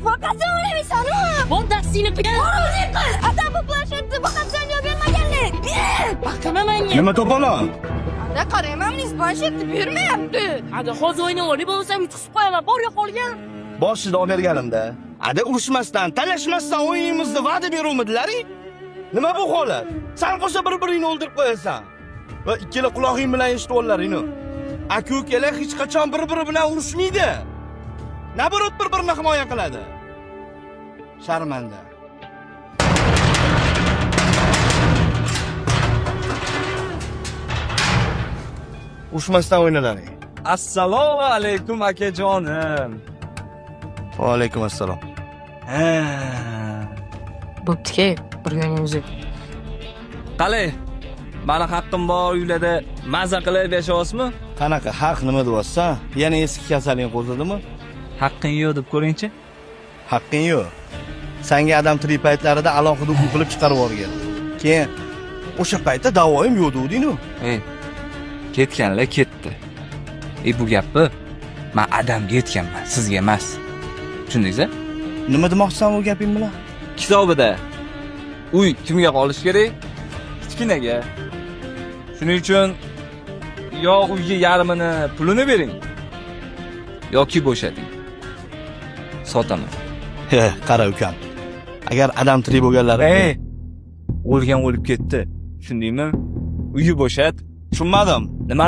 Vokasyon öğrenmişsin ha. Bu taksini kıyın. Orozun kız. Adam bu planşetti vokasyon öğrenmeyenler. Bakın hemen ya. Nima to'polon? Ada qaraymanmiz planşetti bermayapti. Hadi hoz o'yini o'li bo'lsam yutqizib qo'yaman. Bor yo'qolgan. Boshida olib berganimda. Ada urushmasdan, talashmasdan o'yinimizni va'da beruvmadilar. Nima bu holat? Sen qo'sha bir-biringni o'ldirib qo'yasan. Va ikkala quloqing bilan eshitib ollaringni. Aka-ukalar hech qachon bir-biri bilan urushmaydi. Naborot bir-birini himoya qiladi. Sharmanda. Urushmasdan o'ynalaring. Assalomu alaykum akajonim. Va alaykum assalom. Bo'pti-ke, burganingizni. Qalay? Mani haqqim bor uylarda maza qilib yashayapsizmi? Qanaqa haq nima deyapsan? Yana eski kasaling qo'zidimi? Haqqing yo'q deb ko'ringchi. Haqqing yo'q. Senga adam tirik paytlarida alohida uy qilib chiqarib yuborgan. Keyin o'sha paytda davoyim yo'q deding-ku. Ketganlar ketdi. Bu gapni men adamga aytganman, sizga emas. Tushundingiz-a? Nima demoqchisan bu gaping bilan? Kitobida uy kimga qolish kerak? Kichkinaga. Shuning uchun yo uyga yarmini pulini bering yoki bo'shating. Sotaman. Qara ukam. Agar adam tirik bo'lganlari, O'lgan o'lib ketdi. Tushundingmi? Uyni bo'shat. tushunmadim. Nima?